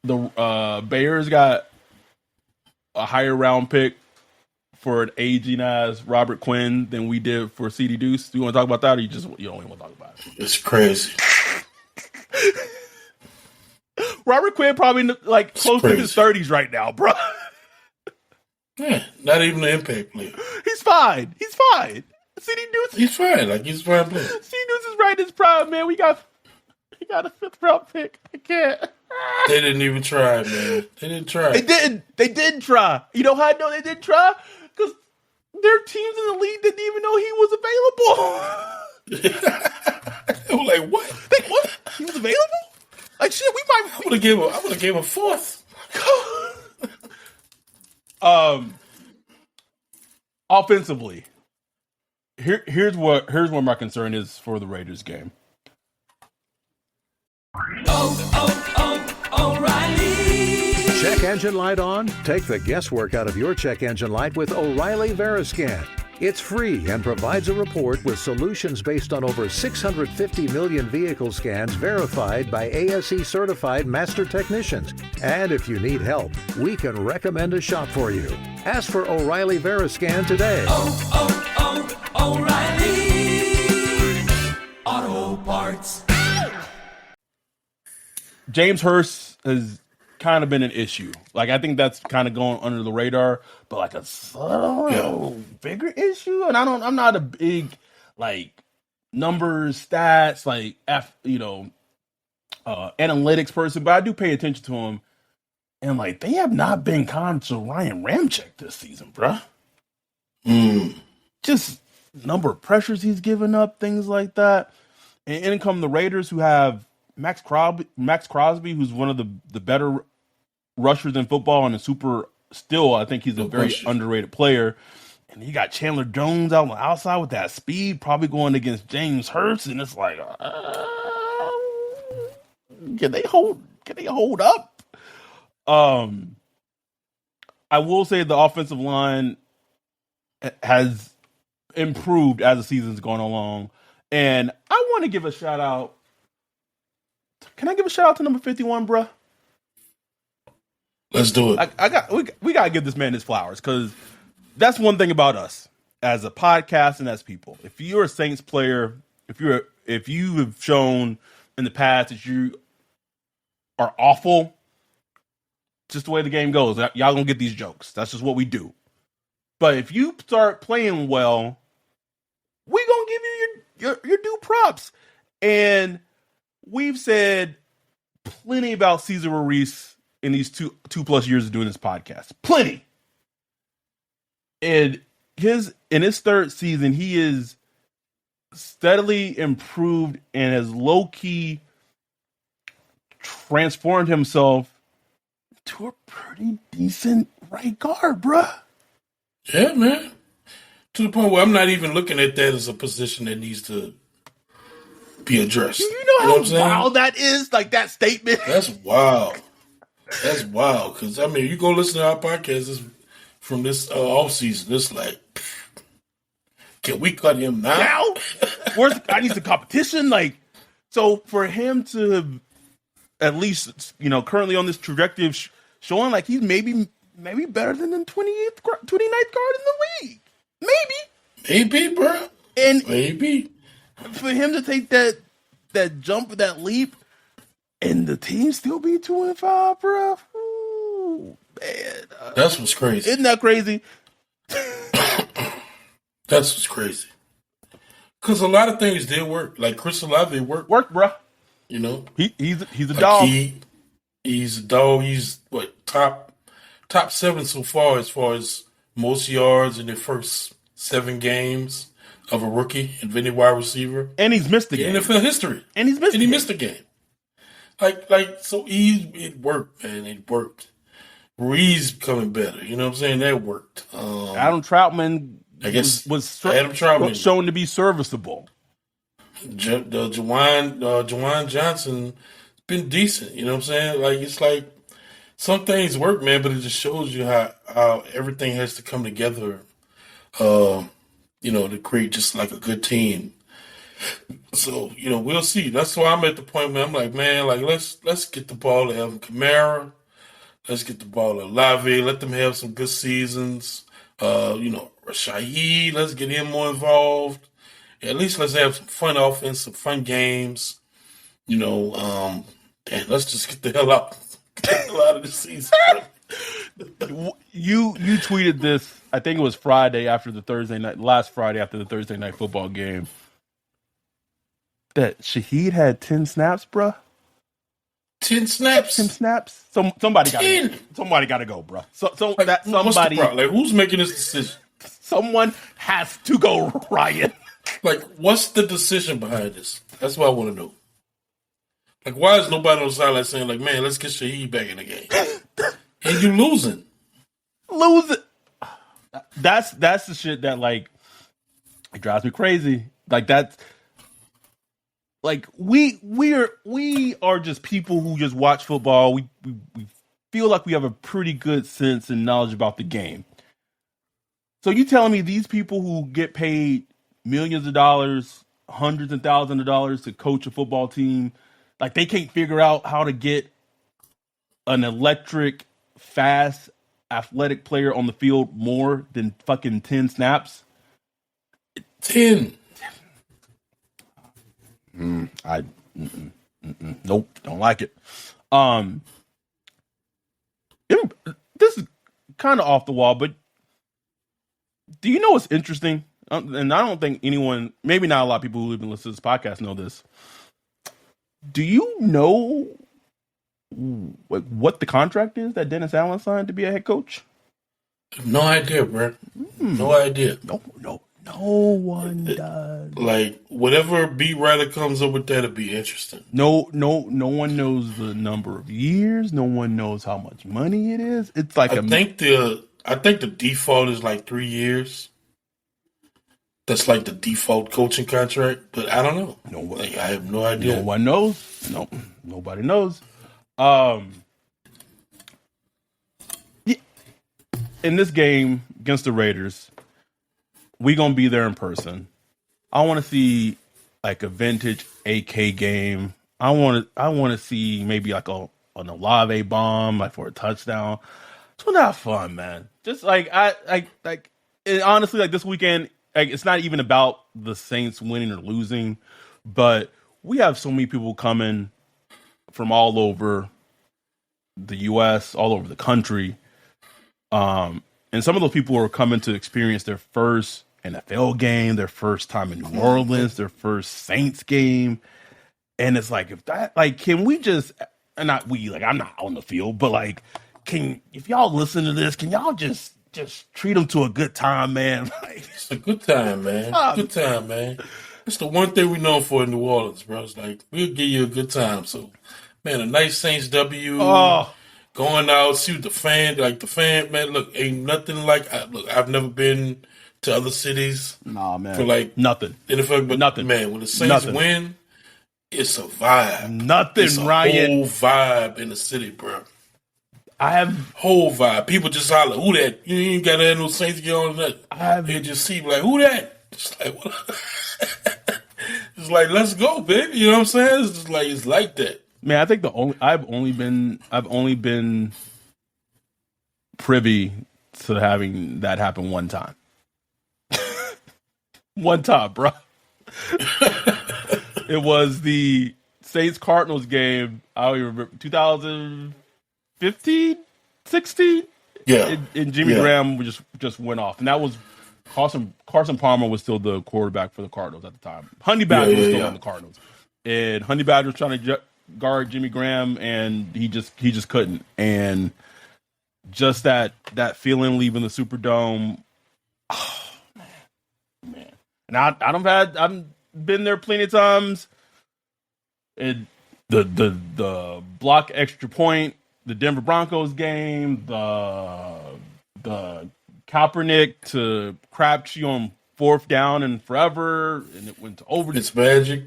Speaker 4: Bears got a higher round pick for an aging as Robert Quinn than we did for CD Deuce. Do you want to talk about that, or you don't even want to talk about it?
Speaker 3: It's crazy.
Speaker 4: Robert Quinn probably like close to his 30s right now, bro.
Speaker 3: Yeah, not even an impact player.
Speaker 4: He's fine. CD Deuce.
Speaker 3: He's fine. Like he's fine player.
Speaker 4: CD Deuce is right in his prime, man. He got a 5th round pick. I can't.
Speaker 3: They didn't even try, man. They didn't try.
Speaker 4: They didn't try. You know how I know they didn't try? Because their teams in the league didn't even know he was available.
Speaker 3: They were like, what?
Speaker 4: What? He was available? Like shit, I
Speaker 3: would have gave him a 4th.
Speaker 4: Offensively, here's where my concern is for the Raiders game.
Speaker 2: O'Reilly. Check engine light on? Take the guesswork out of your check engine light with O'Reilly Veriscan. It's free and provides a report with solutions based on over 650 million vehicle scans verified by ASE-certified master technicians. And if you need help, we can recommend a shop for you. Ask for O'Reilly Veriscan today.
Speaker 5: O'Reilly Auto Parts.
Speaker 4: James Hurst has kind of been an issue. Like, I think that's kind of going under the radar, but like a subtle, bigger issue. And I'm not a big like numbers, stats, like analytics person, but I do pay attention to him. And like, they have not been kind to Ryan Ramczyk this season, bruh. Just number of pressures he's given up, things like that. And in come the Raiders, who have Max Crosby, who's one of the better rushers in football and I think he's a very underrated player. And you got Chandler Jones out on the outside with that speed, probably going against James Hurst, and it's like, can they hold up? I I will say the offensive line has improved as the season's gone along. And I want to give a shout out. Can I give a shout out to number 51, bruh?
Speaker 3: Let's do it.
Speaker 4: We got to give this man his flowers, because that's one thing about us as a podcast and as people. If you're a Saints player, if you have shown in the past that you are awful, just the way the game goes, y'all gonna get these jokes. That's just what we do. But if you start playing well, we gonna give you your due props. And we've said plenty about Cesar Ruiz in these two plus years of doing this podcast. Plenty. And in his third season, he is steadily improved and has low-key transformed himself to a pretty decent right guard, bruh.
Speaker 3: Yeah, man. To the point where I'm not even looking at that as a position that needs to be addressed.
Speaker 4: You know how wild that is? Like, that statement?
Speaker 3: That's wild. That's wild. Because, I mean, you go listen to our podcast from this offseason, it's like, can we cut him now?
Speaker 4: I need some competition. Like, so for him to at least, currently on this trajectory of showing like he's maybe better than the 29th guard in the league.
Speaker 3: Maybe, bro.
Speaker 4: And
Speaker 3: maybe.
Speaker 4: For him to take that jump, that leap, and the team still be 2-5, bro. Ooh, man.
Speaker 3: That's what's crazy.
Speaker 4: Isn't that crazy?
Speaker 3: That's what's crazy. Because a lot of things did work. Like Chris Olave worked,
Speaker 4: bro. He's a dog.
Speaker 3: He's a dog. He's top 7 so far as most yards in the first 7 games of a rookie of any wide receiver.
Speaker 4: And he's missed the game.
Speaker 3: In NFL history.
Speaker 4: And he
Speaker 3: missed the game. So it worked, man. It worked. Ruiz becoming better. You know what I'm saying? That worked.
Speaker 4: Adam Troutman, I guess, was
Speaker 3: Adam Troutman
Speaker 4: shown to be serviceable.
Speaker 3: Juwan Johnson been decent. You know what I'm saying? Like, it's like some things work, man, but it just shows you how everything has to come together, to create just like a good team. So, we'll see. That's why I'm at the point where I'm like, man, like let's get the ball to Alvin Kamara. Let's get the ball to Olave. Let them have some good seasons. Shaheed, let's get him more involved. At least let's have some fun offense, some fun games. And let's just get the hell out of this season.
Speaker 4: You tweeted this, I think it was Friday after the Thursday night, last Friday after the Thursday night football game, that Shaheed had 10 snaps, bruh.
Speaker 3: 10 snaps?
Speaker 4: 10 snaps? Somebody got to go, bruh. Somebody.
Speaker 3: Like, who's making this decision?
Speaker 4: Someone has to go, Ryan.
Speaker 3: Like, what's the decision behind this? That's what I want to know. Like, why is nobody on the sideline saying, like, man, let's get Shaheed back in the game? And you losing. That's the shit that, like, it drives me crazy. Like, that's, like, we are just people who just watch football. We feel like we have a pretty good sense and knowledge about the game. So you telling me these people who get paid millions of dollars, hundreds of thousands of dollars to coach a football team, like, they can't figure out how to get an electric, fast, athletic player on the field more than fucking 10 snaps? 10.
Speaker 4: Nope, don't like it. This is kind of off the wall, but do you know what's interesting? And I don't think anyone, maybe not a lot of people who even listen to this podcast know this. Do you know what the contract is that Dennis Allen signed to be a head coach?
Speaker 3: No idea, bro. No idea.
Speaker 4: No one does.
Speaker 3: Like, whatever beat writer comes up with that'll be interesting.
Speaker 4: No one knows the number of years. No one knows how much money it is. It's like
Speaker 3: I think the default is like 3 years. That's like the default coaching contract, but I don't know. I have no idea.
Speaker 4: No one knows. No, nobody knows. in this game against the Raiders, we gonna be there in person. I want to see like a vintage AK game. I want to see maybe like an Olave bomb like for a touchdown. It's gonna have fun, man. Just like honestly, like this weekend, like it's not even about the Saints winning or losing, but we have so many people coming from all over the U.S., all over the country, and some of those people are coming to experience their first NFL game, their first time in New Orleans, their first Saints game. And it's like, if that, like, can we just, and not we, like, I'm not on the field, but like, if y'all listen to this, can y'all just treat them to a good time, man? Like,
Speaker 3: it's a good time, man. Good time, man. It's the one thing we know for in New Orleans, bro. It's like, we'll give you a good time. So, man, a nice Saints W. Going out, see what the fan, man, look, ain't nothing like, I've never been to other cities.
Speaker 4: Nah, man.
Speaker 3: For like
Speaker 4: nothing.
Speaker 3: NFL, but
Speaker 4: nothing.
Speaker 3: Man, when the Saints win, it's a vibe.
Speaker 4: Nothing,
Speaker 3: it's a
Speaker 4: Ryan.
Speaker 3: Whole vibe in the city, bro.
Speaker 4: I have
Speaker 3: whole vibe. People just holler, "Who that?" You ain't got to have no Saints get on that. They just see like, "Who that?" It's like, what? It's like, let's go, baby. You know what I'm saying? It's just like it's like that.
Speaker 4: Man, I think I've only been privy to having that happen one time. One time, bro. It was the Saints Cardinals game. I don't even remember 2015, 16.
Speaker 3: Yeah,
Speaker 4: and Jimmy Graham just went off, and that was Carson Palmer was still the quarterback for the Cardinals at the time. Honey Badger was still on the Cardinals, and Honey Badger was trying to guard Jimmy Graham, and he just couldn't. And just that feeling leaving the Superdome, oh man. And I've been there plenty of times. And the block extra point, the Denver Broncos game, the Kaepernick to Crabtree on fourth down and forever, and it went to overtime.
Speaker 3: It's magic.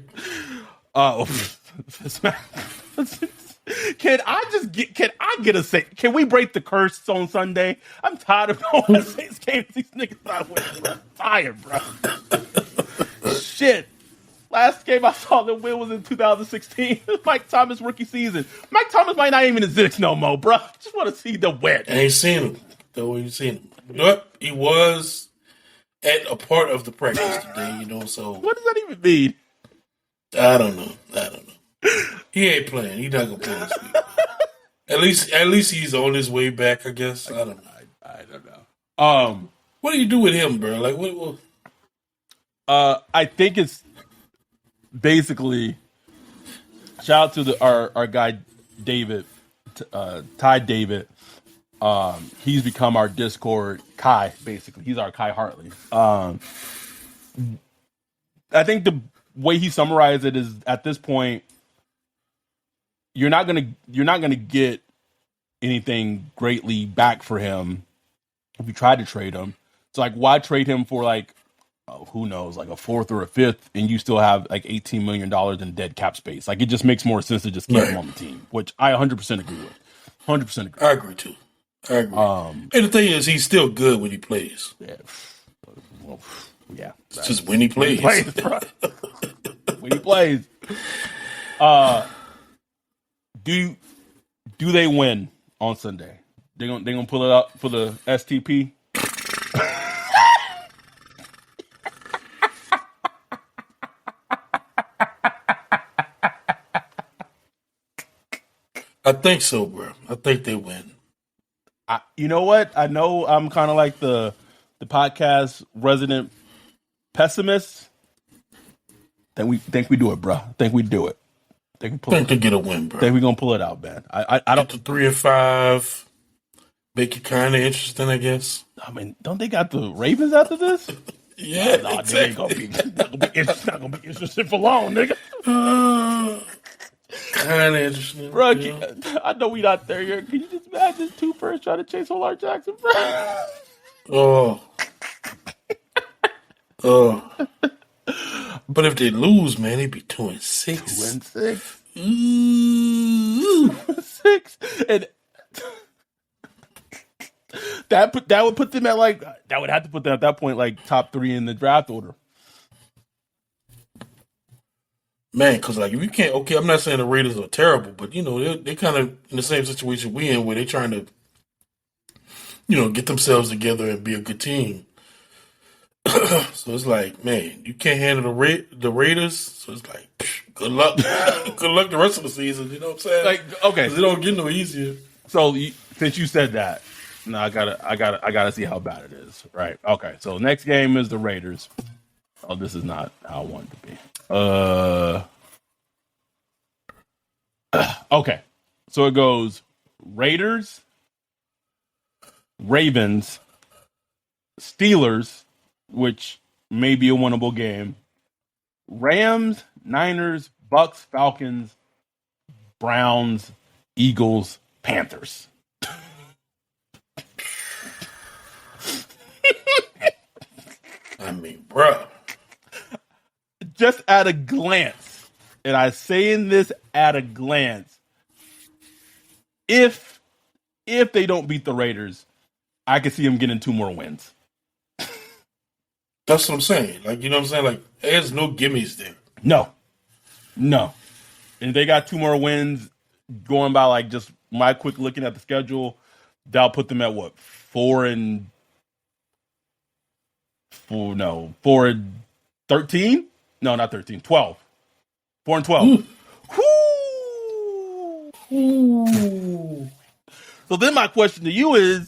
Speaker 4: Can can we break the curse on Sunday? I'm tired of going to Saints games. These niggas not winning. I'm tired, bro. Shit. Last game I saw them win was in 2016. Mike Thomas rookie season. Mike Thomas might not even exist no more, bro. Just want to see the win.
Speaker 3: I ain't seen him. Though you seen him. But he was at a part of the practice today, so
Speaker 4: what does that even mean?
Speaker 3: I don't know. He ain't playing. He not gonna play this week. At least he's on his way back, I guess. I don't know.
Speaker 4: I don't know.
Speaker 3: What do you do with him, bro? Like what?
Speaker 4: I think it's basically shout out to our guy David, Ty David. He's become our Discord Kai. Basically, he's our Kai Hartley. I think the way he summarized it is at this point, you're not gonna get anything greatly back for him if you try to trade him. So like, why trade him for like, who knows, like a fourth or a fifth, and you still have like $18 million in dead cap space? Like, it just makes more sense to just keep him on the team, which I 100% agree with. 100% agree.
Speaker 3: I agree too. I agree. And the thing is, he's still good when he plays.
Speaker 4: Yeah. Well, yeah.
Speaker 3: It's just when he plays.
Speaker 4: When he plays. Do they win on Sunday? They gonna pull it up for the STP?
Speaker 3: I think so, bro. I think they win.
Speaker 4: You know what? I know I'm kind of like the podcast resident pessimist. Think we do it, bro. Think we do it. Think
Speaker 3: they get a win, bro.
Speaker 4: Think we gonna pull it out, man. I don't.
Speaker 3: Get to 3-5. Make it kind of interesting, I guess.
Speaker 4: I mean, don't they got the Ravens after this?
Speaker 3: Yeah, exactly.
Speaker 4: It's not gonna be interesting for long, nigga.
Speaker 3: Kind of interesting,
Speaker 4: bro. I know we not there yet. Can you just imagine 2 first trying to chase Lamar Jackson, bro?
Speaker 3: Oh. But if they lose, man, they'd be 2-6.
Speaker 4: 2-6. 6. And That would put them at like that would have to put them at that point like top 3 in the draft order.
Speaker 3: Man, because like if you can't, okay, I'm not saying the Raiders are terrible, but you know they're kind of in the same situation we in, where they're trying to, you know, get themselves together and be a good team. So it's like, man, you can't handle the Raiders. So it's like, good luck, good luck the rest of the season. You know what I'm saying?
Speaker 4: Like, okay,
Speaker 3: 'cause it don't get no easier.
Speaker 4: So since you said that, now I gotta see how bad it is, right? Okay, so next game is the Raiders. Oh, this is not how I want it to be. Okay, so it goes Raiders, Ravens, Steelers, which may be a winnable game, Rams, Niners, Bucks, Falcons, Browns, Eagles, Panthers.
Speaker 3: I mean, bruh.
Speaker 4: Just at a glance, and I saying this at a glance, if they don't beat the Raiders, I could see them getting 2 more wins.
Speaker 3: That's what I'm saying. Like, you know what I'm saying? Like, there's no gimmies there.
Speaker 4: No. And they got 2 more wins going by like just my quick looking at the schedule. That'll put them at what? 4 and 13? No, not 13. 12. 4 and 12.
Speaker 3: Ooh.
Speaker 4: So then my question to you is,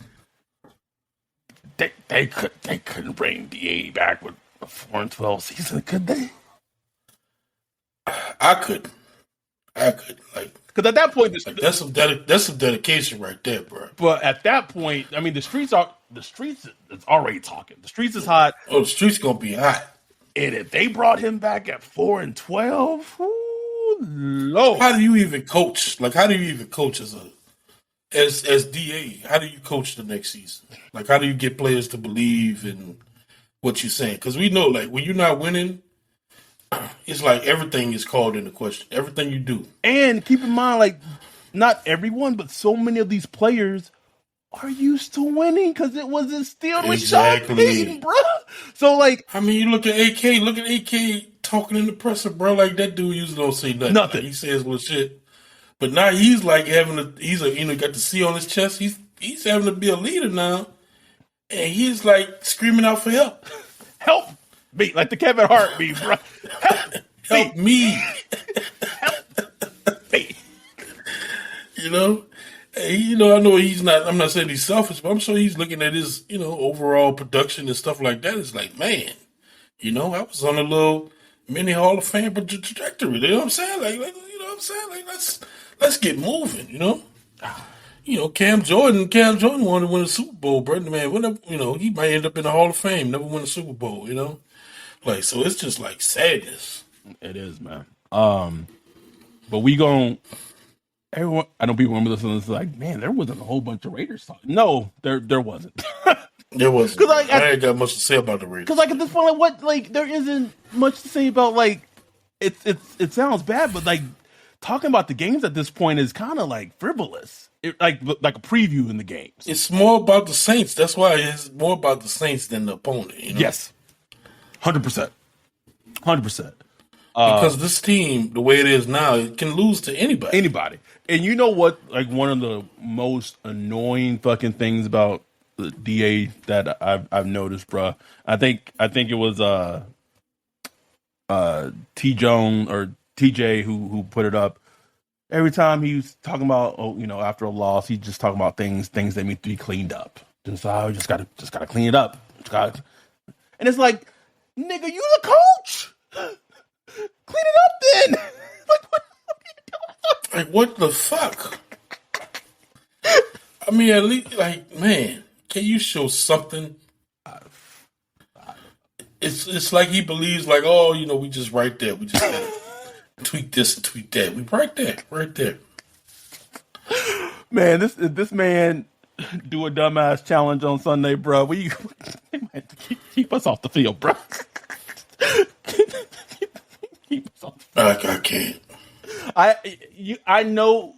Speaker 4: they couldn't bring DA back with a 4 and 12 season, could they?
Speaker 3: I could. Like,
Speaker 4: because at that point,
Speaker 3: like that's some dedication right there, bro.
Speaker 4: But at that point, I mean, the streets is already talking. The streets is hot.
Speaker 3: Oh, the streets gonna be hot.
Speaker 4: And if they brought him back at 4 and 12, Lord.
Speaker 3: How do you even coach? Like, how do you even coach as DA? How do you coach the next season? Like, how do you get players to believe in what you're saying? Because we know, like, when you're not winning, it's like everything is called into question. Everything you do.
Speaker 4: And keep in mind, like, not everyone, but so many of these players are used to winning because it was instilled with Sean Payton, bro. So, like,
Speaker 3: I mean, you look at AK. Look at AK talking in the presser, bro. Like, that dude usually don't say nothing. Like, he says little shit, but now he's like having got the C on his chest. He's having to be a leader now, and he's like screaming out for help.
Speaker 4: Help me, like the Kevin Hart me, bro.
Speaker 3: Help me.
Speaker 4: Help me.
Speaker 3: You know. I know he's not. I'm not saying he's selfish, but I'm sure he's looking at his, overall production and stuff like that. It's like, man, I was on a little mini Hall of Fame trajectory. You know what I'm saying? Like, Like, let's get moving. Cam Jordan wanted to win a Super Bowl, bro. Man, he might end up in the Hall of Fame, never win a Super Bowl. Like, so it's just like sadness.
Speaker 4: It is, man. But we gon'. Everyone, I know people remember this and it's like, man, there wasn't a whole bunch of Raiders talk. No, there wasn't.
Speaker 3: There wasn't. Because I ain't got much to say about the Raiders.
Speaker 4: Because like at this point, there isn't much to say about like it sounds bad, but like talking about the games at this point is kind of like frivolous. Like a preview in the games.
Speaker 3: It's more about the Saints. That's why it's more about the Saints than the opponent.
Speaker 4: Yes, 100%.
Speaker 3: Because this team, the way it is now, it can lose to anybody.
Speaker 4: And you know what? Like one of the most annoying fucking things about the DA that I've noticed, bro. I think it was T Jones or TJ who put it up. Every time he's talking about after a loss, he's just talking about things that need to be cleaned up. Just gotta clean it up. And it's like, nigga, you the coach. Clean it up then.
Speaker 3: Like, what the fuck? I mean, at least, like, man, can you show something? It's like he believes, like, oh, we just right there. We just gotta tweak this and tweak that. We right there.
Speaker 4: Man, this man do a dumbass challenge on Sunday, bro. We might keep us off the field, bro.
Speaker 3: I can't.
Speaker 4: I know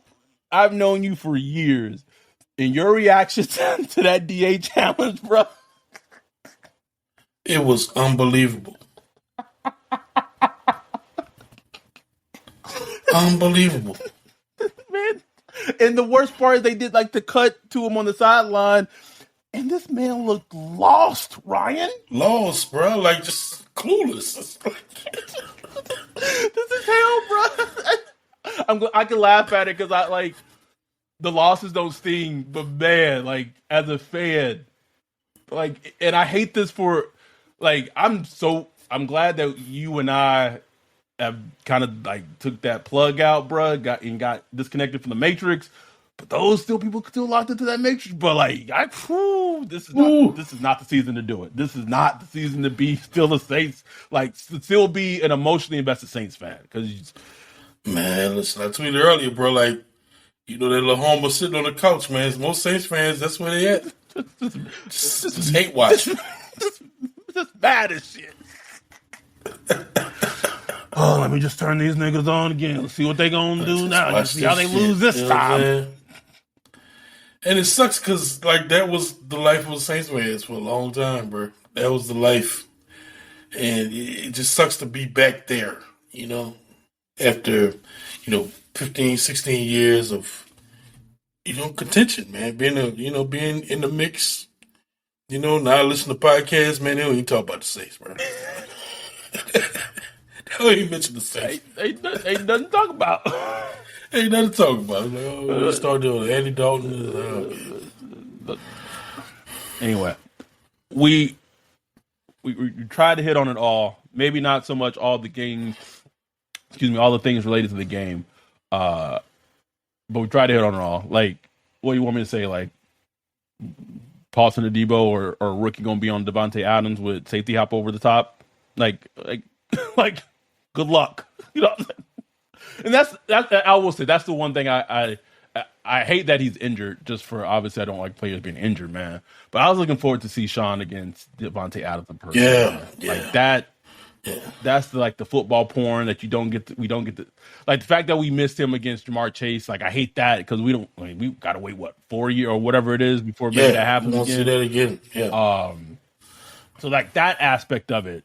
Speaker 4: I've known you for years, And your reaction to that DA challenge, bro?
Speaker 3: It was unbelievable. Unbelievable.
Speaker 4: Man. And the worst part is they did like the cut to him on the sideline, and this man looked lost, Ryan.
Speaker 3: Lost, bro. Like, just clueless.
Speaker 4: This is hell, bro. I can laugh at it because I like the losses don't sting, but man, like as a fan, like, and I hate this for, like, I'm glad that you and I have kind of like took that plug out, bro, got disconnected from the Matrix. But those people still locked into that Matrix. But like, this is not the season to do it. This is not the season to be still a Saints, like still be an emotionally invested Saints fan. Because
Speaker 3: man, listen, I tweeted earlier, bro. Like, you know, that little homer sitting on the couch, man. Most Saints fans, that's where they at. Just hate watching.
Speaker 4: Just bad as shit. Oh, let me just turn these niggas on again. Let's see what they gonna do now. Let's see how they lose this time.
Speaker 3: And it sucks because, like, that was the life of Saints fans for a long time, bro. That was the life. And it just sucks to be back there, you know, after, 15, 16 years of, contention, man. Being in the mix, now listen to podcasts, man, they don't even talk about the Saints, bro. They don't even mention the Saints.
Speaker 4: Ain't nothing to talk about.
Speaker 3: Ain't nothing to talk about. Like, we start doing Andy Dalton.
Speaker 4: Anyway, we tried to hit on it all. Maybe not so much all the games. All the things related to the game. But we tried to hit on it all. Like, what do you want me to say? Like, Paulson Adebo or rookie gonna be on Devontae Adams with safety hop over the top? Like, good luck. You know what I'm saying? And that's I will say that's the one thing I hate that he's injured. Just for obviously I don't like players being injured, man. But I was looking forward to see Sean against Devontae Adams in person.
Speaker 3: Yeah.
Speaker 4: Like that. Yeah. That's the football porn that we don't get to, like the fact that we missed him against Jamar Chase. Like I hate that because we got to wait 4 years or whatever it is before maybe that happens
Speaker 3: again. See that again. Yeah.
Speaker 4: So like that aspect of it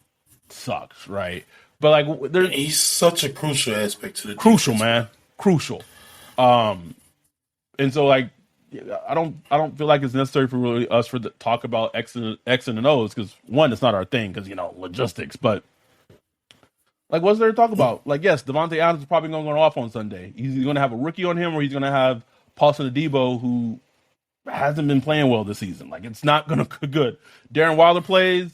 Speaker 4: sucks, right? But like
Speaker 3: he's such a crucial aspect to the
Speaker 4: crucial
Speaker 3: defense.
Speaker 4: Man, crucial. And so like I don't feel like it's necessary for really us to talk about X and O's because one, it's not our thing because logistics, but. Like, what's there to talk about? Like, yes, Devontae Adams is probably going to go off on Sunday. He's going to have a rookie on him, or he's going to have Paulson Adebo, who hasn't been playing well this season. Like, it's not going to be good. Darren Waller plays.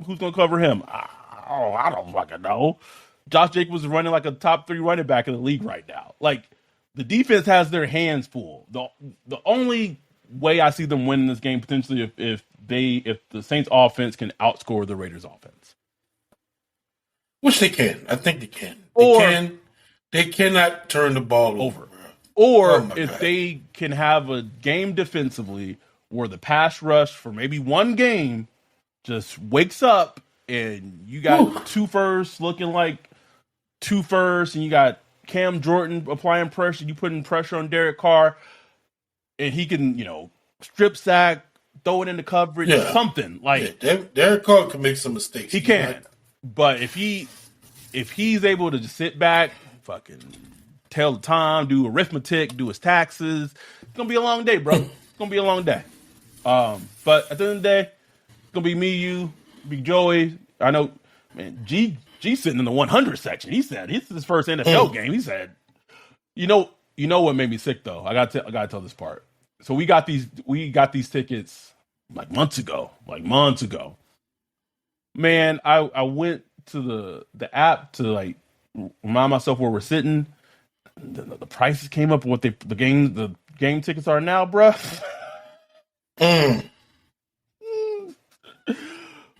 Speaker 4: Who's going to cover him? I don't fucking know. Josh Jacobs is running like a top 3 running back in the league right now. Like, the defense has their hands full. The only way I see them winning this game potentially if the Saints offense can outscore the Raiders offense.
Speaker 3: Which they can. I think they can. They cannot turn the ball over.
Speaker 4: Or if they can have a game defensively where the pass rush for maybe one game just wakes up and you got 2 firsts looking like 2 firsts and you got Cam Jordan applying pressure, you putting pressure on Derek Carr and he can, strip sack, throw it into coverage, something. Like
Speaker 3: Derek Carr can make some mistakes.
Speaker 4: He can. Right? But if he's able to just sit back, fucking tell the time, do arithmetic, do his taxes, it's gonna be a long day, bro. It's gonna be a long day. But at the end of the day, it's gonna be me, you, Big Joey. I know, man. G sitting in the 100 section. He said it's his first NFL game. He said, you know what made me sick though. I gotta tell this part. So we got these tickets like months ago. Man, I went to the app to like remind myself where we're sitting. The prices came up what the game tickets are now, bruh.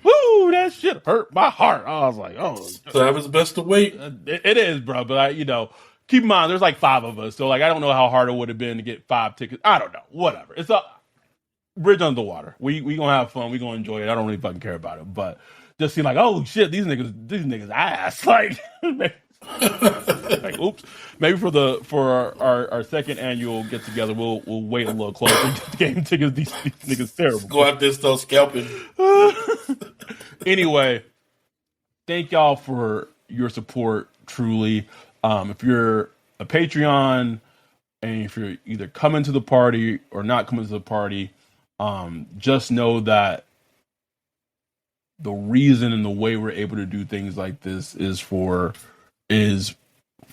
Speaker 4: Woo, that shit hurt my heart. I was like, oh,
Speaker 3: so that was best to wait.
Speaker 4: It is, bro. But keep in mind, there's like 5 of us, so like I don't know how hard it would have been to get 5 tickets. I don't know, whatever. It's a bridge under the water. We gonna have fun. We gonna enjoy it. I don't really fucking care about it, but just seem like, oh shit, these niggas ass. Like, Like, oops. Maybe for our second annual get together, we'll wait a little closer and get the game tickets. These niggas terrible.
Speaker 3: Go out there, start scalping.
Speaker 4: Anyway, thank y'all for your support. Truly, if you're a Patreon and if you're either coming to the party or not coming to the party, just know that the reason and the way we're able to do things like this is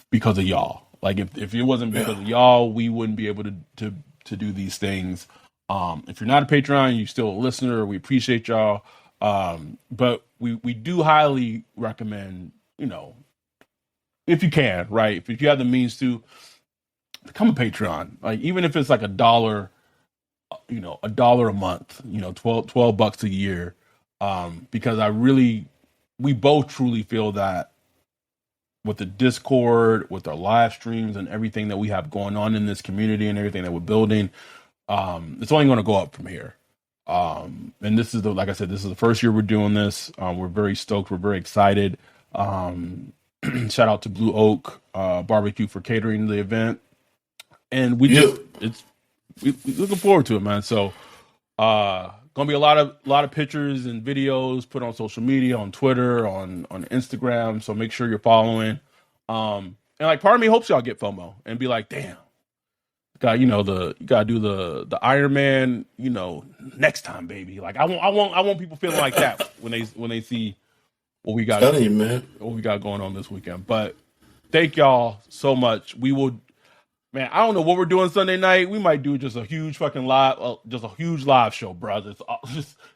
Speaker 4: because of y'all. Like if it wasn't because of y'all, we wouldn't be able to do these things. If you're not a Patreon, you're still a listener. We appreciate y'all. But we do highly recommend, if you can, right? If you have the means to become a Patreon, like even if it's like $1, $1 a month, $12 a year. Because we both truly feel that with the Discord, with our live streams and everything that we have going on in this community and everything that we're building, it's only going to go up from here. And this is like I said, this is the first year we're doing this. We're very stoked. We're very excited. Shout out to Blue Oak Barbecue for catering the event. And we're looking forward to it, man. So, gonna be a lot of pictures and videos put on social media, on Twitter, on Instagram. So make sure you're following. And like part of me hopes y'all get FOMO and be like, damn, you gotta do the Iron Man, next time, baby. Like I want people feeling like that when they see what we got.
Speaker 3: Tell you, man.
Speaker 4: What we got going on this weekend. But thank y'all so much. We will. Man, I don't know what we're doing Sunday night. We might do just a huge fucking live show, bro.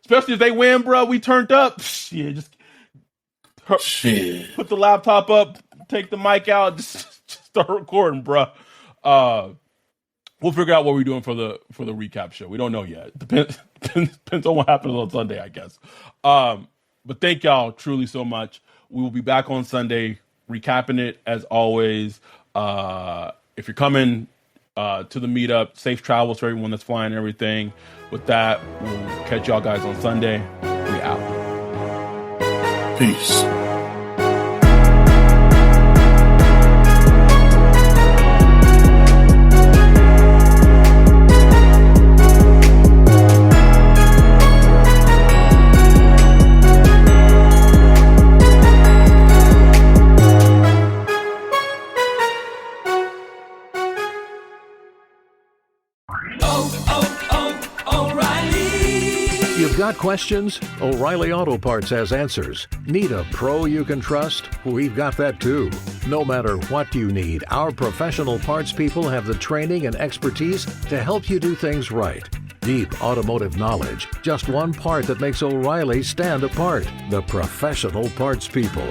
Speaker 4: Especially if they win, bro. We turned up. Shit. Put the laptop up, take the mic out, just start recording, bro. We'll figure out what we're doing for the recap show. We don't know yet. Depends on what happens on Sunday, I guess. But thank y'all truly so much. We will be back on Sunday recapping it as always. If you're coming to the meetup, safe travels for everyone that's flying and everything. With that, we'll catch y'all guys on Sunday. We out.
Speaker 3: Peace.
Speaker 2: Got questions? O'Reilly Auto Parts has answers. Need a pro you can trust? We've got that too. No matter what you need, our professional parts people have the training and expertise to help you do things right. Deep automotive knowledge. Just one part that makes O'Reilly stand apart. The professional parts people.